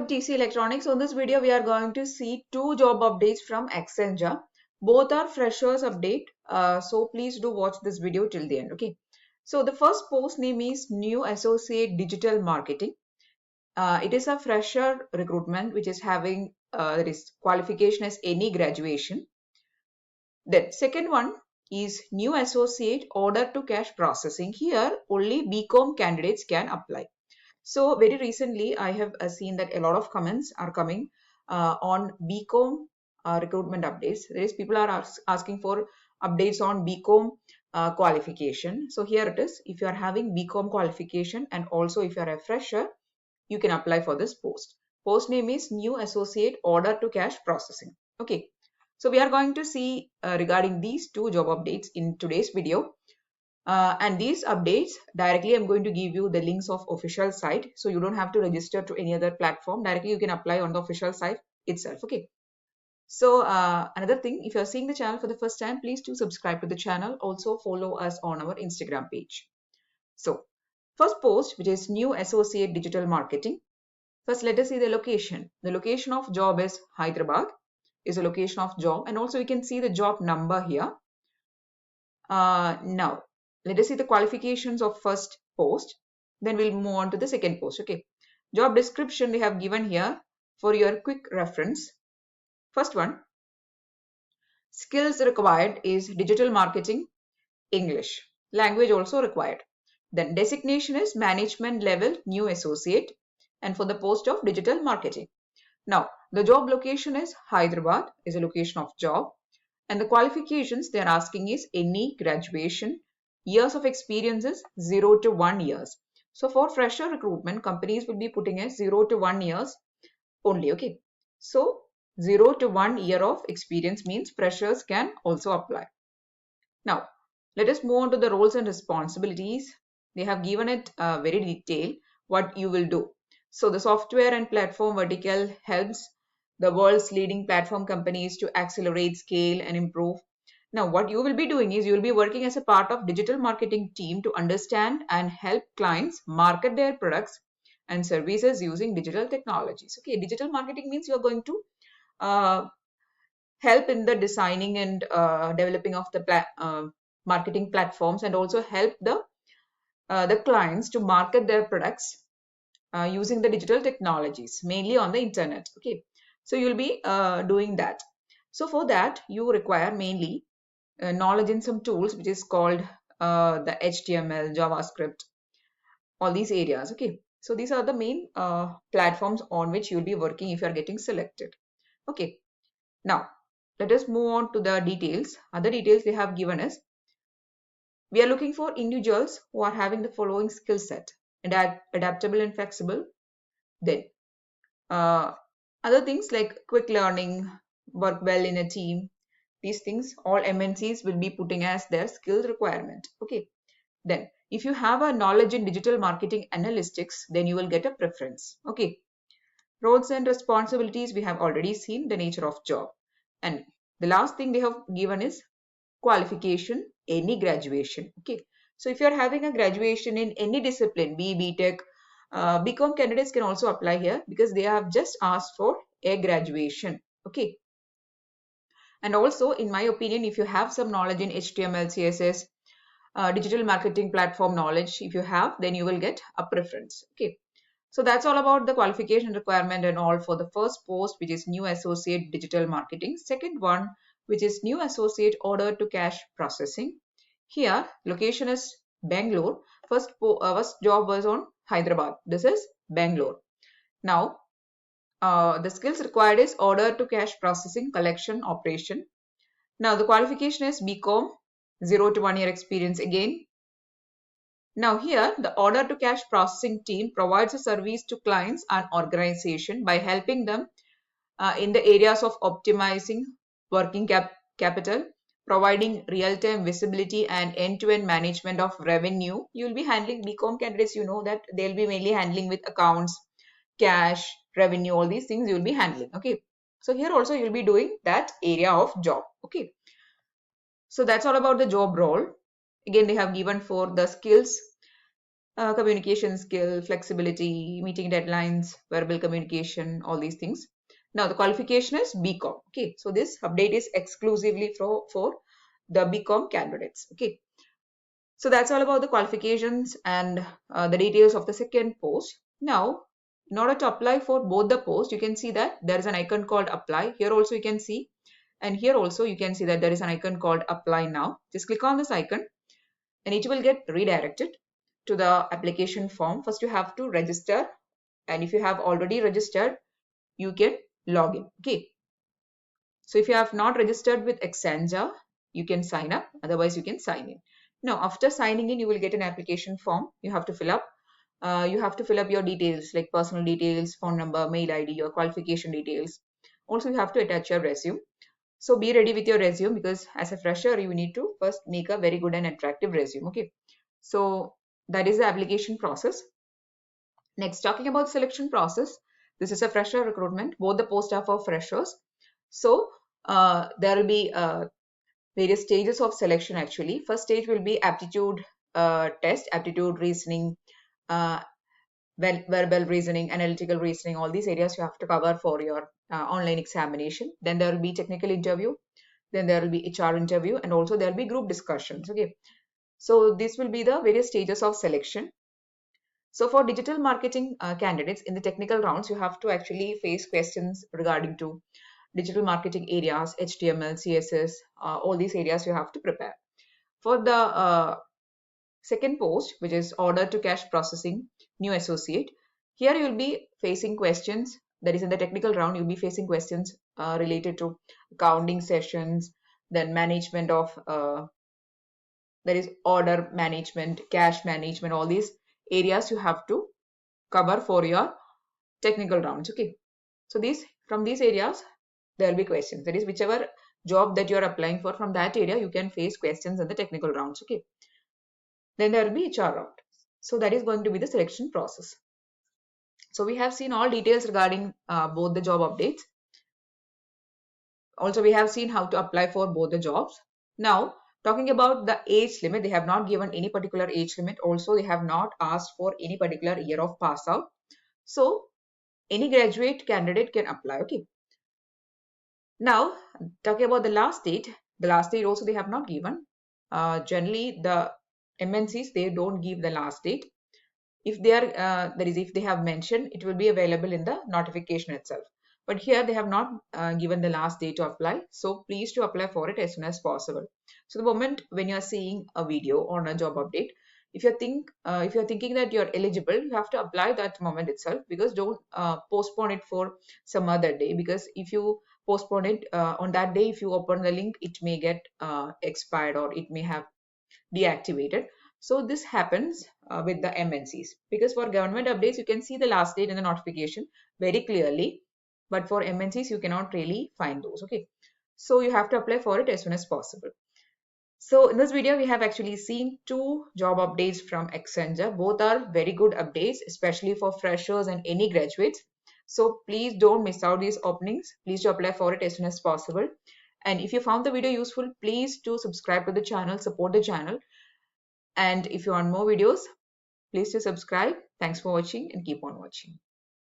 Welcome TC Electronics. On this video, we are going to see two job updates from Accenture. Both are freshers update. So please do watch this video till the end. Okay. So the first post name is New Associate Digital Marketing. It is a fresher recruitment which is having there is qualification as any graduation. Then second one is New Associate Order to Cash Processing. Here only BCom candidates can apply. So very recently, I have seen that a lot of comments are coming on BCom recruitment updates. There is people are asking for updates on BCom qualification. So here it is. If you are having BCom qualification and also if you are a fresher, you can apply for this post. Post name is New Associate Order to Cash Processing. Okay. So we are going to see regarding these two job updates in today's video. And these updates directly I'm going to give you the links of official site, so you don't have to register to any other platform. Directly you can apply on the official site itself. Okay. So another thing, if you're seeing the channel for the first time, please do subscribe to the channel. Also follow us on our Instagram page. So first post, which is New Associate Digital Marketing. First, let us see the location. The location of job is Hyderabad, is the location of job, and also we can see the job number here. Now let us see the qualifications of first post. Then we'll move on to the second post. Okay. Job description they have given here for your quick reference. First one, skills required is digital marketing, English. Language also required. Then designation is management level new associate, and for the post of digital marketing. Now the job location is Hyderabad, is a location of job, and the qualifications they are asking is any graduation. Years of experience is 0 to 1 years. So for fresher recruitment, companies will be putting as 0 to 1 years only. Okay. So 0 to 1 year of experience means freshers can also apply. Now let us move on to the roles and responsibilities. They have given it very detailed what you will do. So the software and platform vertical helps the world's leading platform companies to accelerate, scale, and improve. Now, what you will be doing is you will be working as a part of digital marketing team to understand and help clients market their products and services using digital technologies. Okay, digital marketing means you are going to help in the designing and developing of the marketing platforms, and also help the clients to market their products using the digital technologies, mainly on the internet. Okay, so you'll be doing that. So for that, you require mainly knowledge in some tools which is called the HTML, JavaScript, all these areas. Okay, so these are the main platforms on which you'll be working if you are getting selected. Okay, now let us move on to the details. Other details they have given us. We are looking for individuals who are having the following skill set: adaptable and flexible. Then other things like quick learning, work well in a team. These things all MNCs will be putting as their skill requirement. Okay. Then if you have a knowledge in digital marketing analytics, then you will get a preference. Okay. Roles and responsibilities we have already seen, the nature of job. And the last thing they have given is qualification, any graduation. Okay. So if you are having a graduation in any discipline, be BTech, BCom candidates can also apply here because they have just asked for a graduation. Okay. And also, in my opinion, if you have some knowledge in HTML, CSS, digital marketing platform knowledge, if you have, then you will get a preference. Okay. So that's all about the qualification requirement and all for the first post, which is New Associate Digital Marketing. Second one, which is New Associate Order to Cash Processing. Here, location is Bangalore. First job was on Hyderabad. This is Bangalore. Now, the skills required is order to cash processing, collection, operation. Now, the qualification is BCom, 0 to 1 year experience again. Now, here, the order to cash processing team provides a service to clients and organization by helping them in the areas of optimizing working capital, providing real-time visibility and end-to-end management of revenue. You will be handling BCom candidates, you know that they'll be mainly handling with accounts, cash, revenue, all these things you'll be handling. Okay. So here also you'll be doing that area of job. Okay. So that's all about the job role. Again, they have given for the skills. communication skill, flexibility, meeting deadlines, verbal communication, all these things. Now the qualification is BCom. Okay, so this update is exclusively for the BCom candidates. Okay, so that's all about the qualifications and the details of the second post. Now, in order to apply for both the posts, you can see that there is an icon called apply. Here also you can see, and here also you can see that there is an icon called apply now. Just click on this icon and it will get redirected to the application form. First you have to register, and if you have already registered, you can log in. Okay, so if you have not registered with Accenture, you can sign up, otherwise you can sign in. Now after signing in, you will get an application form you have to fill up. You have to fill up your details like personal details, phone number, mail ID, your qualification details. Also you have to attach your resume. So be ready with your resume, because as a fresher you need to first make a very good and attractive resume. Okay, so that is the application process. Next, talking about selection process, this is a fresher recruitment. Both the posts are for freshers. So there will be various stages of selection actually. First stage will be aptitude test, aptitude reasoning, uh, verbal reasoning, analytical reasoning, all these areas you have to cover for your online examination. Then there will be technical interview, then there will be HR interview, and also there will be group discussions. Okay, so this will be the various stages of selection. So for digital marketing candidates in the technical rounds, you have to actually face questions regarding to digital marketing areas, HTML, CSS, all these areas you have to prepare. For the second post, which is order to cash processing, new associate, here you will be facing questions, that is in the technical round, you'll be facing questions related to accounting sessions, then management of, that is order management, cash management, all these areas you have to cover for your technical rounds. Okay, so these, from these areas there will be questions, that is whichever job that you are applying for, from that area you can face questions in the technical rounds. Okay, then there will be HR round. So that is going to be the selection process. So we have seen all details regarding both the job updates. Also we have seen how to apply for both the jobs. Now talking about the age limit, they have not given any particular age limit. Also they have not asked for any particular year of pass out. So any graduate candidate can apply. Okay, now talking about the last date also they have not given. Generally the MNCs, they don't give the last date. If they are that is if they have mentioned, it will be available in the notification itself, but here they have not given the last date to apply. So please to apply for it as soon as possible. So the moment when you are seeing a video on a job update, if you think if you're thinking that you're eligible, you have to apply that moment itself, because don't postpone it for some other day, because if you postpone it on that day, if you open the link, it may get expired, or it may have deactivated. So this happens with the MNCs, because for government updates you can see the last date in the notification very clearly, but for MNCs you cannot really find those. Okay, so you have to apply for it as soon as possible. So in this video we have actually seen two job updates from Accenture. Both are very good updates, especially for freshers and any graduates. So please don't miss out these openings. Please do apply for it as soon as possible. And if you found the video useful, please do subscribe to the channel, support the channel. And if you want more videos, please do subscribe. Thanks for watching and keep on watching.